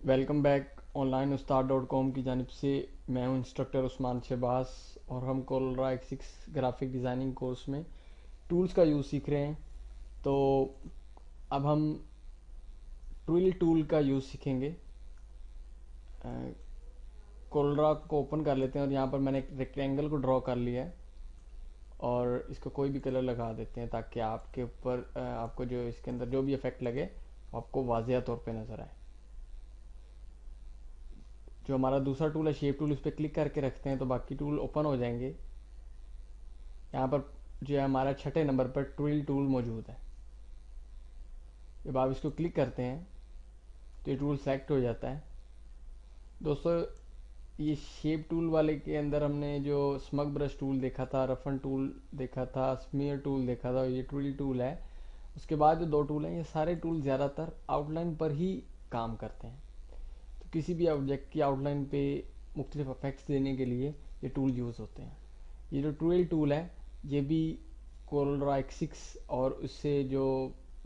Welcome back online उस्ताद dot com की जानिब से। मैं हूं इंस्ट्रक्टर उस्मान शहबाज और हम CorelDRAW X6 graphic designing course में टूल्स का यूज़ सीख रहे हैं। तो अब हम ट्विल टूल का यूज़ सीखेंगे। कोलरा को ओपन कर लेते हैं और यहाँ पर मैंने एक रेक्टेंगल को ड्रॉ कर लिया है और इसको कोई भी कलर लगा देते हैं ताकि आपके ऊपर आपको जो इसके अंदर जो भी इफेक्ट लगे आपको वाज़िया तौर पे नज़र आए। जो हमारा दूसरा टूल है शेप टूल, उस पर क्लिक करके रखते हैं तो बाकी टूल ओपन हो जाएंगे। यहाँ पर जो है हमारा छठे नंबर पर ट्विल टूल मौजूद है। जब आप इसको क्लिक करते हैं तो ये टूल सेलेक्ट हो जाता है। दोस्तों, ये शेप टूल वाले के अंदर हमने जो स्मग ब्रश टूल देखा था, रफन टूल देखा था, स्मीयर टूल देखा था, ये ट्विल टूल है। उसके बाद जो दो टूल हैं, ये सारे टूल ज़्यादातर आउटलाइन पर ही काम करते हैं। तो किसी भी ऑब्जेक्ट की आउटलाइन पे मुख्तलिफ इफेक्ट्स देने के लिए ये टूल यूज़ होते हैं। ये जो ट्विल टूल है ये भी कोलरा X6 और उससे जो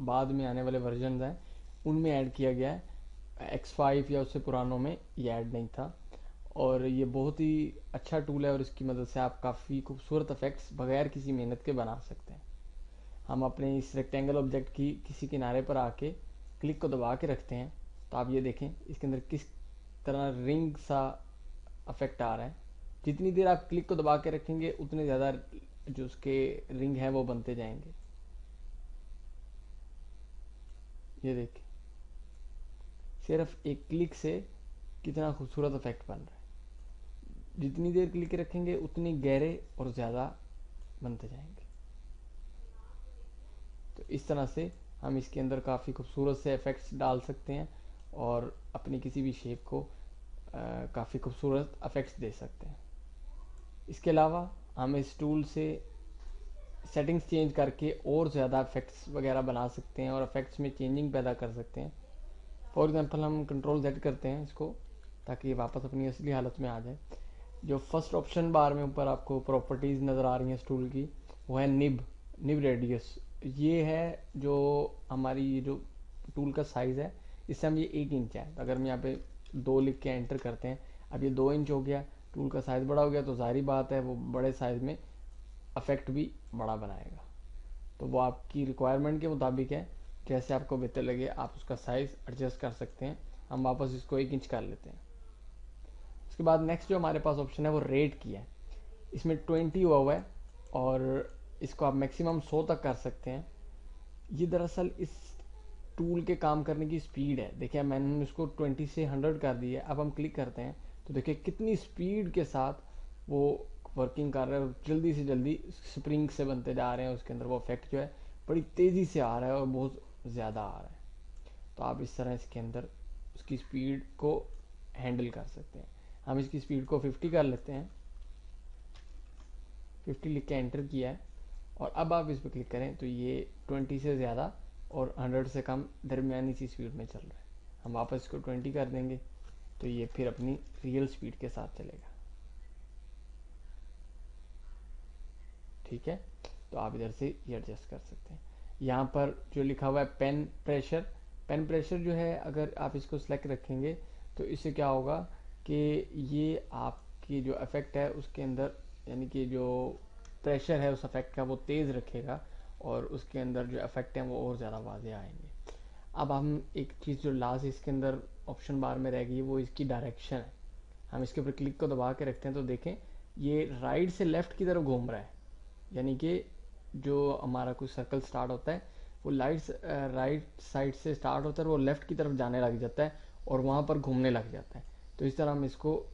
बाद में आने वाले वर्जन हैं उनमें ऐड किया गया है। X5 या उससे पुरानों में ये ऐड नहीं था और ये बहुत ही अच्छा टूल है और इसकी मदद से आप काफ़ी खूबसूरत इफेक्ट्स बगैर किसी मेहनत के बना सकते हैं। हम अपने इस रेक्टेंगल ऑब्जेक्ट की किसी किनारे पर आके क्लिक को दबा के रखते हैं तो आप ये देखें इसके अंदर किस तरह रिंग सा इफेक्ट आ रहा है। जितनी देर आप क्लिक को दबा के रखेंगे उतने ज़्यादा जो उसके रिंग हैं वो बनते जाएंगे। ये देखिए सिर्फ एक क्लिक से कितना खूबसूरत इफेक्ट बन रहा है। जितनी देर क्लिक रखेंगे उतनी गहरे और ज़्यादा बनते जाएंगे। तो इस तरह से हम इसके अंदर काफ़ी खूबसूरत से इफेक्ट्स डाल सकते हैं और अपनी किसी भी शेप को काफ़ी खूबसूरत इफेक्ट्स दे सकते हैं। इसके अलावा हम इस टूल से सेटिंग्स चेंज करके और ज़्यादा इफेक्ट्स वगैरह बना सकते हैं और इफेक्ट्स में चेंजिंग पैदा कर सकते हैं। फॉर एग्जांपल हम कंट्रोल Z करते हैं इसको ताकि ये वापस अपनी असली हालत में आ जाए। जो फर्स्ट ऑप्शन बार में ऊपर आपको प्रॉपर्टीज़ नज़र आ रही हैं इस टूल की, वो है निब रेडियस। ये है जो हमारी जो टूल का साइज़ है, इससे हम ये 1 इंच है तो अगर हम यहाँ पे 2 लिख के एंटर करते हैं, अब ये 2 इंच हो गया। टूल का साइज़ बड़ा हो गया तो जाहिर बात है वो बड़े साइज़ में अफेक्ट भी बड़ा बनाएगा। तो वो आपकी रिक्वायरमेंट के मुताबिक है, जैसे आपको बेहतर लगे आप उसका साइज़ एडजस्ट कर सकते हैं। हम वापस इसको 1 इंच कर लेते हैं। उसके बाद नेक्स्ट जो हमारे पास ऑप्शन है वो रेट की है। इसमें 20 हुआ है और इसको आप मैक्सिमम 100 तक कर सकते हैं। ये दरअसल इस टूल के काम करने की स्पीड है। देखिए मैंने इसको 20 से 100 कर दी है। अब हम क्लिक करते हैं तो देखिए कितनी स्पीड के साथ वो वर्किंग कर रहा है और जल्दी से जल्दी स्प्रिंग से बनते जा रहे हैं। उसके अंदर वो इफेक्ट जो है बड़ी तेज़ी से आ रहा है और बहुत ज़्यादा आ रहा है। तो आप इस तरह इसके अंदर उसकी स्पीड को हैंडल कर सकते हैं। हम इसकी स्पीड को 50 कर लेते हैं। 50 लिख के एंटर किया है और अब आप इस पर क्लिक करें तो ये 20 से ज़्यादा और 100 से कम दरमियानी सी स्पीड में चल रहा है। हम वापस इसको 20 कर देंगे तो ये फिर अपनी रियल स्पीड के साथ चलेगा। ठीक है, तो आप इधर से ये एडजस्ट कर सकते हैं। यहाँ पर जो लिखा हुआ है पेन प्रेशर जो है अगर आप इसको सेलेक्ट रखेंगे तो इससे क्या होगा कि ये आपकी जो इफेक्ट है उसके अंदर यानी कि जो प्रेशर है उस इफेक्ट का वो तेज़ रखेगा और उसके अंदर जो इफेक्ट हैं वो और ज़्यादा वाज़े आएंगे। अब हम एक चीज़ जो लास्ट इसके अंदर ऑप्शन बार में रह गई वो इसकी डायरेक्शन है। हम इसके ऊपर क्लिक को दबा के रखते हैं तो देखें ये राइट से लेफ़्ट की तरफ घूम रहा है। यानी कि जो हमारा कोई सर्कल स्टार्ट होता है वो राइट साइड से स्टार्ट होता है और वो लेफ़्ट की तरफ जाने लग जाता है और वहाँ पर घूमने लग जाता है। तो इस तरह हम इसको,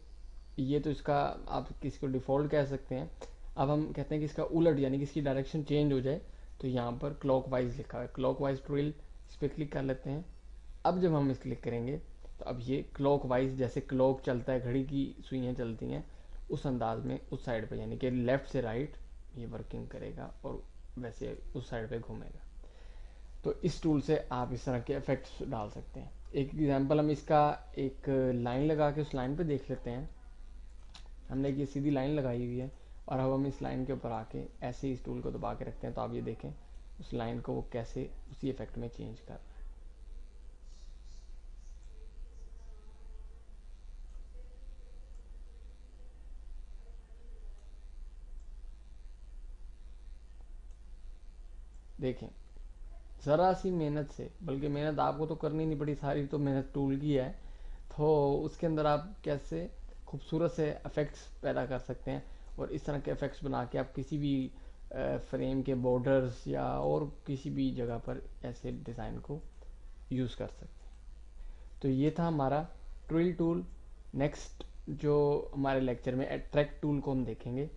ये तो इसका आप किसी को डिफ़ॉल्ट कह सकते हैं। अब हम कहते हैं कि इसका उलट यानी कि इसकी डायरेक्शन चेंज हो जाए तो यहाँ पर क्लॉकवाइज लिखा है, क्लॉकवाइज ट्विल, इस पर क्लिक कर लेते हैं। अब जब हम इस क्लिक करेंगे तो अब ये क्लॉकवाइज जैसे क्लॉक चलता है, घड़ी की सुइयाँ चलती हैं, उस अंदाज में उस साइड पे यानी कि लेफ़्ट से राइट ये वर्किंग करेगा और वैसे उस साइड पे घूमेगा। तो इस टूल से आप इस तरह के इफेक्ट्स डाल सकते हैं। एक एग्जांपल हम इसका एक लाइन लगा के उस लाइन पे देख लेते हैं। हमने एक ये सीधी लाइन लगाई हुई है और अब हम इस लाइन के ऊपर आके ऐसे ही इस टूल को दबा के रखते हैं तो आप ये देखें उस लाइन को वो कैसे उसी इफेक्ट में चेंज कर रहा है। देखें, ज़रा सी मेहनत से, बल्कि मेहनत आपको तो करनी नहीं पड़ी, सारी तो मेहनत टूल की है, तो उसके अंदर आप कैसे खूबसूरत से इफ़ेक्ट्स पैदा कर सकते हैं। और इस तरह के इफ़ेक्ट्स बना के आप किसी भी फ्रेम के बॉर्डर्स या और किसी भी जगह पर ऐसे डिज़ाइन को यूज़ कर सकते हैं। तो ये था हमारा ट्विल टूल। नेक्स्ट जो हमारे लेक्चर में एट्रैक्ट टूल को हम देखेंगे।